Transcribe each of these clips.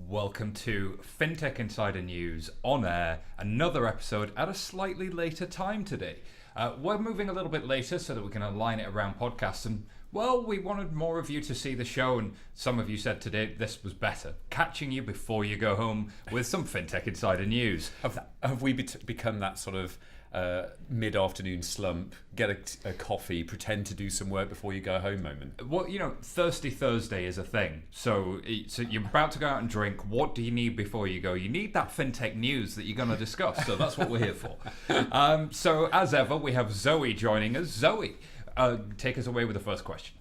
Welcome to FinTech Insider News on air, another episode at a slightly later time today. We're moving a little bit later so that we can align it around podcasts, and well, we wanted more of you to see the show, and some of you said today this was better, catching you before you go home with some FinTech Insider News. Have we become that sort of mid-afternoon slump, get a coffee, pretend to do some work before you go home moment? Well, you know, Thirsty Thursday is a thing. So you're about to go out and drink. What do you need before you go? You need that FinTech news that you're going to discuss. So that's what we're here for. So as ever, we have Zoe joining us. Zoe, take us away with the first question.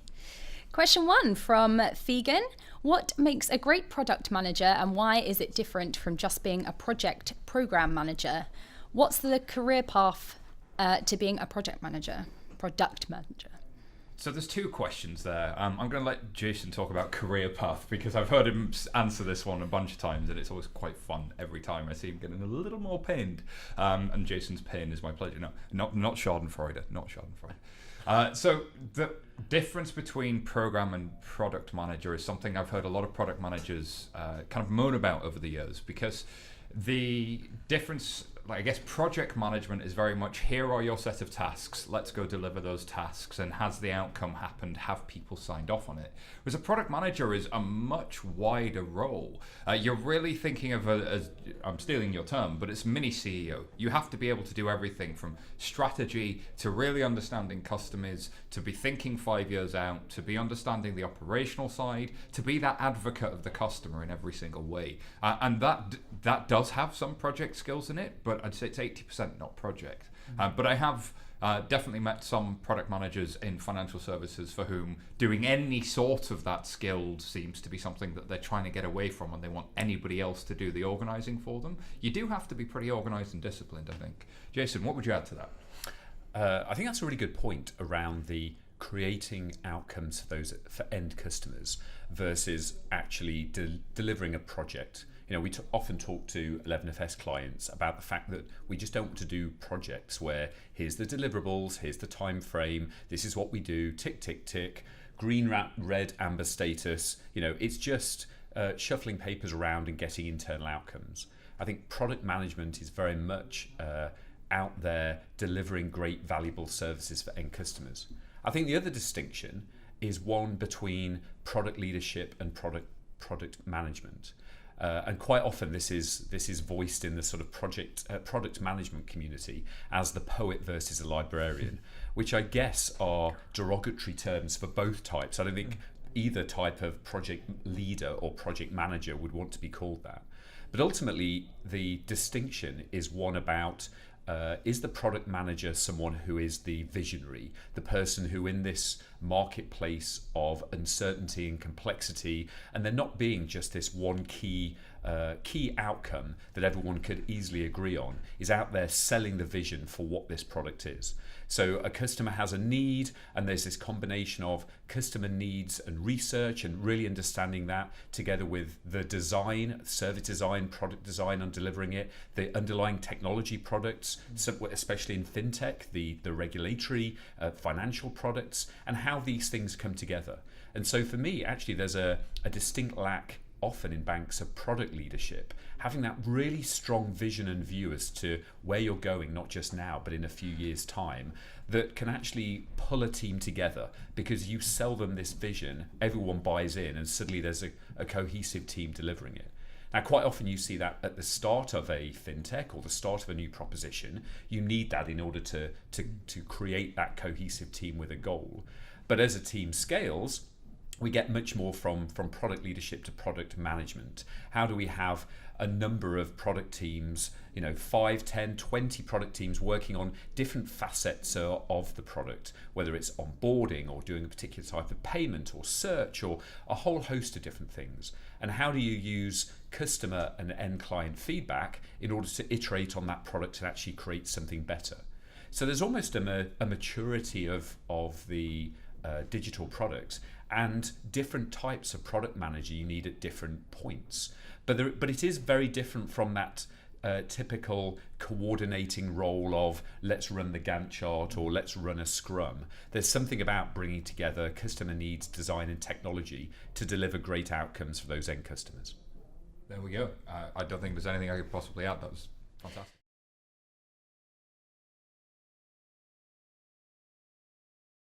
Question 1 from Fegan. What makes a great product manager and why is it different from just being a project program manager? What's the career path to being a product manager? So there's two questions there. I'm going to let Jason talk about career path because I've heard him answer this one a bunch of times and it's always quite fun every time I see him getting a little more pained. And Jason's pain is my pleasure. No, not Schadenfreude, not Schadenfreude. So the difference between program and product manager is something I've heard a lot of product managers kind of moan about over the years, because the difference, I guess, project management is very much, here are your set of tasks, let's go deliver those tasks, and has the outcome happened, have people signed off on it? Whereas a product manager is a much wider role. You're really thinking of as I'm stealing your term, but it's mini CEO. You have to be able to do everything from strategy to really understanding customers, to be thinking 5 years out, to be understanding the operational side, to be that advocate of the customer in every single way. And that does have some project skills in it, but I'd say it's 80% not project. But I have definitely met some product managers in financial services for whom doing any sort of that skill seems to be something that they're trying to get away from, and they want anybody else to do the organizing for them. You do have to be pretty organized and disciplined, I think. Jason, what would you add to that? I think that's a really good point around the creating outcomes for end customers versus actually delivering a project. You know, we often talk to 11FS clients about the fact that we just don't want to do projects where here's the deliverables, here's the time frame, this is what we do, tick, tick, tick, green, red, amber status. You know, it's just shuffling papers around and getting internal outcomes. I think product management is very much out there delivering great, valuable services for end customers. I think the other distinction is one between product leadership and product management. And quite often this is voiced in the sort of product management community as the poet versus a librarian, which I guess are derogatory terms for both types. I don't think either type of project leader or project manager would want to be called that. But ultimately, the distinction is one about is the product manager someone who is the visionary, the person who in this marketplace of uncertainty and complexity, and there not being just this one key outcome that everyone could easily agree on, is out there selling the vision for what this product is. So a customer has a need, and there's this combination of customer needs and research and really understanding that together with the design, service design, product design on delivering it, the underlying technology products, especially in fintech, the regulatory financial products, and how these things come together. And so for me, actually, there's a distinct lack often in banks of product leadership, having that really strong vision and view as to where you're going, not just now, but in a few years' time, that can actually pull a team together because you sell them this vision, everyone buys in, and suddenly there's a cohesive team delivering it. Now, quite often you see that at the start of a fintech or the start of a new proposition. You need that in order to create that cohesive team with a goal. But as a team scales, we get much more from product leadership to product management. How do we have a number of product teams, 5, 10, 20 product teams working on different facets of the product, whether it's onboarding or doing a particular type of payment or search or a whole host of different things? And how do you use customer and end client feedback in order to iterate on that product and actually create something better? So there's almost a maturity of the digital products and different types of product manager you need at different points. But it is very different from that typical coordinating role of let's run the Gantt chart or let's run a Scrum. There's something about bringing together customer needs, design and technology to deliver great outcomes for those end customers. There we go. I don't think there's anything I could possibly add. That was fantastic.